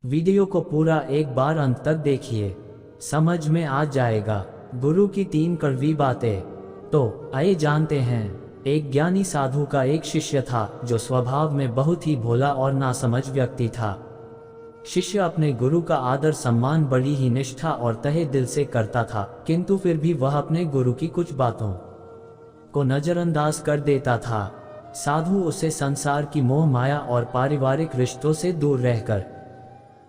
Video को पूरा एक बार अंत तक देखिए, समझ में आ जाएगा गुरु की 3 कड़वी बातें। तो आइए जानते हैं। एक ज्ञानी साधु का एक शिष्य था जो स्वभाव में बहुत ही भोला और नासमझ व्यक्ति था। शिष्य अपने गुरु का आदर सम्मान बड़ी ही निष्ठा और तहे दिल से करता था, किंतु फिर भी वह अपने गुरु की कुछ बातों को नजरअंदाज कर देता था। साधु उसे संसार की मोह माया और पारिवारिक रिश्तों से दूर रहकर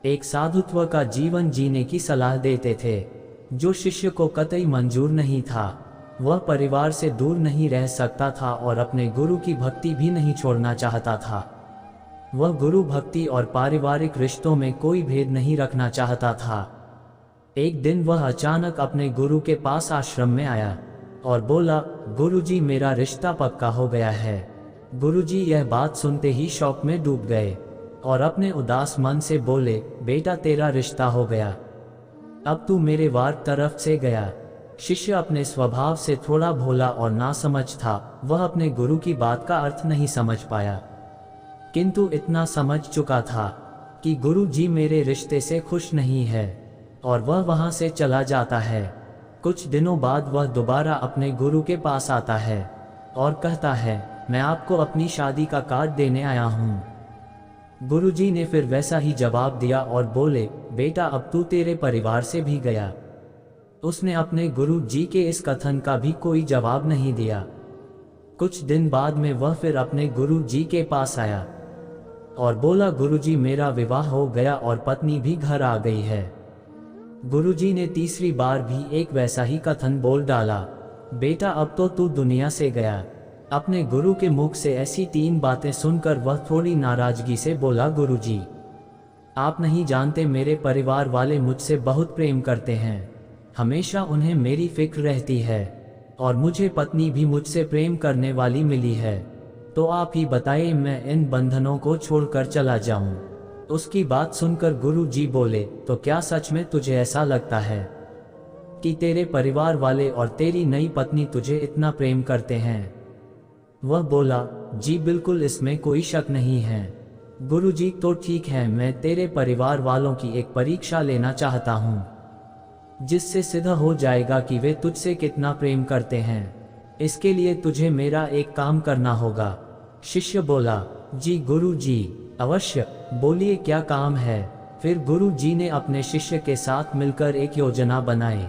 एक साधुत्व का जीवन जीने की सलाह देते थे, जो शिष्य को कतई मंजूर नहीं था। वह परिवार से दूर नहीं रह सकता था और अपने गुरु की भक्ति भी नहीं छोड़ना चाहता था। वह गुरु भक्ति और पारिवारिक रिश्तों में कोई भेद नहीं रखना चाहता था। एक दिन वह अचानक अपने गुरु के पास आश्रम में आया और बोला, गुरुजी, मेरा रिश्ता पक्का हो गया है। गुरुजी यह बात सुनते ही शौक में डूब गए और अपने उदास मन से बोले, बेटा, तेरा रिश्ता हो गया, अब तू मेरे वार तरफ से गया। शिष्य अपने स्वभाव से थोड़ा भोला और नासमझ था। वह अपने गुरु की बात का अर्थ नहीं समझ पाया, किंतु इतना समझ चुका था कि गुरु जी मेरे रिश्ते से खुश नहीं है और वह वहां से चला जाता है। कुछ दिनों बाद वह दोबारा अपने गुरु के पास आता है और कहता है, मैं आपको अपनी शादी का कार्ड देने आया हूँ। गुरुजी ने फिर वैसा ही जवाब दिया और बोले, बेटा, अब तू तेरे परिवार से भी गया। उसने अपने गुरु जी के इस कथन का भी कोई जवाब नहीं दिया। कुछ दिन बाद में वह फिर अपने गुरु जी के पास आया और बोला, गुरुजी, मेरा विवाह हो गया और पत्नी भी घर आ गई है। गुरुजी ने तीसरी बार भी एक वैसा ही कथन बोल डाला, बेटा, अब तो तू दुनिया से गया। अपने गुरु के मुख से ऐसी 3 बातें सुनकर वह थोड़ी नाराजगी से बोला, गुरुजी, आप नहीं जानते, मेरे परिवार वाले मुझसे बहुत प्रेम करते हैं। हमेशा उन्हें मेरी फिक्र रहती है और मुझे पत्नी भी मुझसे प्रेम करने वाली मिली है। तो आप ही बताइए, मैं इन बंधनों को छोड़कर चला जाऊं? उसकी बात सुनकर गुरु जी बोले, तो क्या सच में तुझे ऐसा लगता है कि तेरे परिवार वाले और तेरी नई पत्नी तुझे इतना प्रेम करते हैं? वह बोला, जी बिल्कुल, इसमें कोई शक नहीं है। गुरुजी, तो ठीक है, मैं तेरे परिवार वालों की एक परीक्षा लेना चाहता हूँ, जिससे सिद्ध हो जाएगा कि वे तुझसे कितना प्रेम करते हैं। इसके लिए तुझे मेरा एक काम करना होगा। शिष्य बोला, जी गुरुजी, अवश्य, बोलिए क्या काम है। फिर गुरुजी ने अपने शिष्य के साथ मिलकर एक योजना बनाई,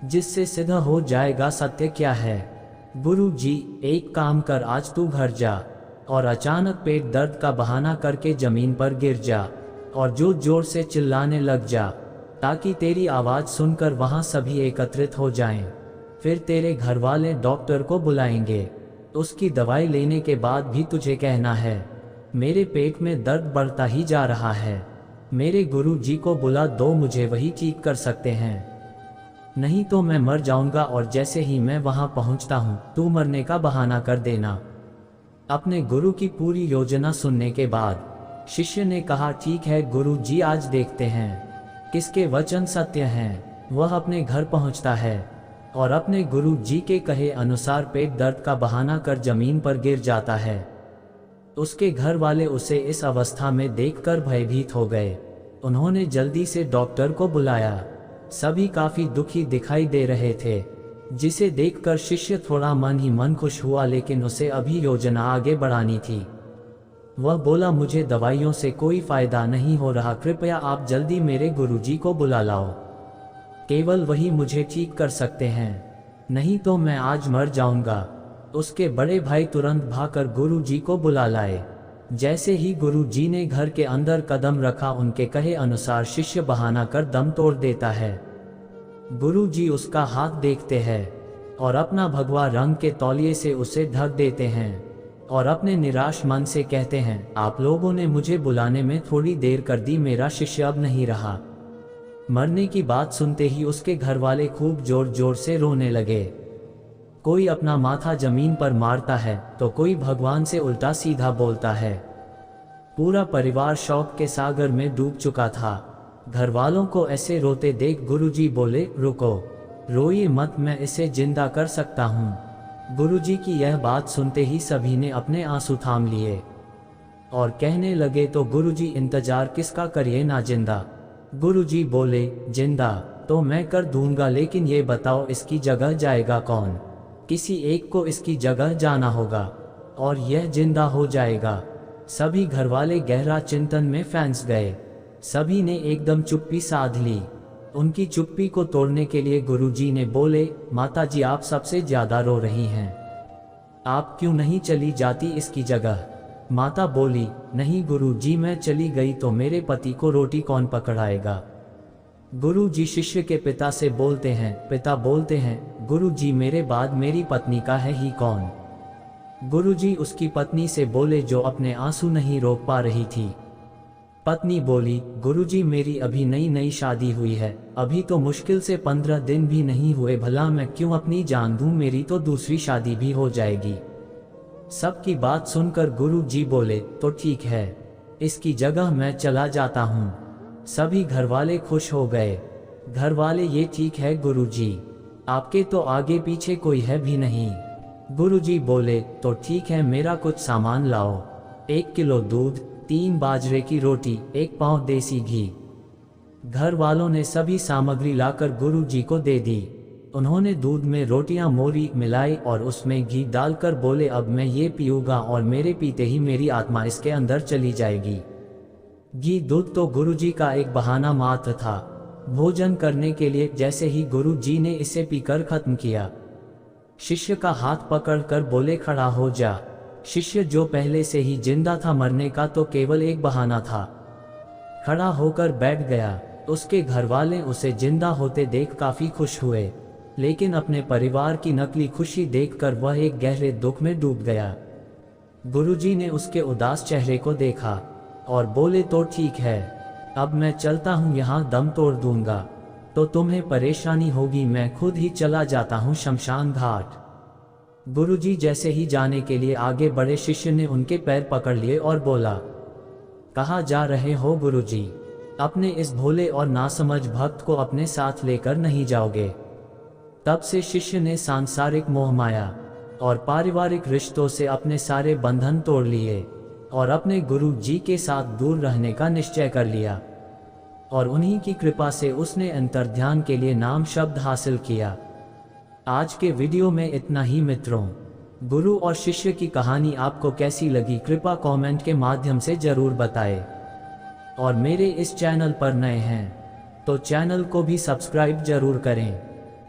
जिससे सिद्ध हो जाएगा सत्य क्या है। गुरुजी, एक काम कर, आज तू घर जा और अचानक पेट दर्द का बहाना करके जमीन पर गिर जा और जोर जोर से चिल्लाने लग जा, ताकि तेरी आवाज़ सुनकर वहाँ सभी एकत्रित हो जाएं। फिर तेरे घर वाले डॉक्टर को बुलाएंगे। उसकी दवाई लेने के बाद भी तुझे कहना है, मेरे पेट में दर्द बढ़ता ही जा रहा है, मेरे गुरु जी को बुला दो, मुझे वही ठीक कर सकते हैं, नहीं तो मैं मर जाऊंगा और जैसे ही मैं वहां पहुंचता हूं, तू मरने का बहाना कर देना। अपने गुरु की पूरी योजना सुनने के बाद शिष्य ने कहा, ठीक है गुरु जी, आज देखते हैं किसके वचन सत्य हैं। वह अपने घर पहुंचता है और अपने गुरु जी के कहे अनुसार पेट दर्द का बहाना कर जमीन पर गिर जाता है। उसके घर वाले उसे इस अवस्था में देखकर भयभीत हो गए। उन्होंने जल्दी से डॉक्टर को बुलाया। सभी काफी दुखी दिखाई दे रहे थे, जिसे देखकर शिष्य थोड़ा मन ही मन खुश हुआ, लेकिन उसे अभी योजना आगे बढ़ानी थी। वह बोला, मुझे दवाइयों से कोई फायदा नहीं हो रहा, कृपया आप जल्दी मेरे गुरुजी को बुला लाओ, केवल वही मुझे ठीक कर सकते हैं, नहीं तो मैं आज मर जाऊंगा। उसके बड़े भाई तुरंत भागकर गुरुजी को बुला लाए। जैसे ही गुरुजी ने घर के अंदर कदम रखा, उनके कहे अनुसार शिष्य बहाना कर दम तोड़ देता है। गुरुजी उसका हाथ देखते हैं और अपना भगवा रंग के तौलिए से उसे ढक देते हैं और अपने निराश मन से कहते हैं, आप लोगों ने मुझे बुलाने में थोड़ी देर कर दी, मेरा शिष्य अब नहीं रहा। मरने की बात सुनते ही उसके घर वाले खूब जोर जोर से रोने लगे। कोई अपना माथा जमीन पर मारता है तो कोई भगवान से उल्टा सीधा बोलता है। पूरा परिवार शौक के सागर में डूब चुका था। घर वालों को ऐसे रोते देख गुरुजी बोले, रुको, रोइए मत, मैं इसे जिंदा कर सकता हूँ। गुरुजी की यह बात सुनते ही सभी ने अपने आंसू थाम लिए। और कहने लगे तो गुरुजी इंतजार किसका करिए ना जिंदा। गुरुजी बोले जिंदा तो मैं कर दूंगा, लेकिन ये बताओ इसकी जगह जाएगा कौन। किसी एक को इसकी जगह जाना होगा और यह जिंदा हो जाएगा। सभी घरवाले गहरा चिंतन में फंस गए। सभी ने एकदम चुप्पी साध ली। उनकी चुप्पी को तोड़ने के लिए गुरुजी ने बोले, माताजी आप सबसे ज्यादा रो रही हैं, आप क्यों नहीं चली जाती इसकी जगह। माता बोली, नहीं गुरुजी, मैं चली गई तो मेरे पति को रोटी कौन पकड़ाएगा। गुरुजी शिष्य के पिता से बोलते हैं। पिता बोलते हैं, गुरुजी मेरे बाद मेरी पत्नी का है ही कौन। गुरुजी उसकी पत्नी से बोले जो अपने आंसू नहीं रोक पा रही थी। पत्नी बोली, गुरुजी मेरी अभी नई नई शादी हुई है, अभी तो मुश्किल से 15 दिन भी नहीं हुए, भला मैं क्यों अपनी जान दूं, मेरी तो दूसरी शादी भी हो जाएगी। सबकी बात सुनकर गुरुजी बोले, तो ठीक है, इसकी जगह मैं चला जाता हूँ। सभी घरवाले खुश हो गए। घरवाले, ये ठीक है गुरुजी, आपके तो आगे पीछे कोई है भी नहीं। गुरुजी बोले, तो ठीक है, मेरा कुछ सामान लाओ। 1 किलो दूध, 3 बाजरे की रोटी, 1 पाव देसी घी। घर वालों ने सभी सामग्री लाकर गुरुजी को दे दी। उन्होंने दूध में रोटियां मोरी मिलाई और उसमें घी डालकर बोले, अब मैं ये पीऊंगा और मेरे पीते ही मेरी आत्मा इसके अंदर चली जाएगी। घी दूध तो गुरुजी का एक बहाना मात्र था भोजन करने के लिए। जैसे ही गुरुजी ने इसे पीकर खत्म किया, शिष्य का हाथ पकड़कर बोले, खड़ा हो जा। शिष्य जो पहले से ही जिंदा था, मरने का तो केवल एक बहाना था, खड़ा होकर बैठ गया। उसके घरवाले उसे जिंदा होते देख काफी खुश हुए, लेकिन अपने परिवार की नकली खुशी देखकर वह एक गहरे दुख में डूब गया। गुरुजी ने उसके उदास चेहरे को देखा और बोले, तो ठीक है, अब मैं चलता हूँ, यहाँ दम तोड़ दूंगा तो तुम्हें परेशानी होगी, मैं खुद ही चला जाता हूँ शमशान घाट। गुरुजी जैसे ही जाने के लिए आगे बढ़े, शिष्य ने उनके पैर पकड़ लिए और बोला, कहाँ जा रहे हो गुरुजी, अपने इस भोले और नासमझ भक्त को अपने साथ लेकर नहीं जाओगे। तब से शिष्य ने सांसारिक मोह माया और पारिवारिक रिश्तों से अपने सारे बंधन तोड़ लिए और अपने गुरु जी के साथ दूर रहने का निश्चय कर लिया। और उन्हीं की कृपा से उसने अंतर्ध्यान के लिए नाम शब्द हासिल किया। आज के वीडियो में इतना ही मित्रों। गुरु और शिष्य की कहानी आपको कैसी लगी, कृपया कमेंट के माध्यम से जरूर बताएं। और मेरे इस चैनल पर नए हैं तो चैनल को भी सब्सक्राइब जरूर करें,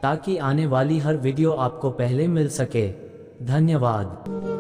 ताकि आने वाली हर वीडियो आपको पहले मिल सके। धन्यवाद।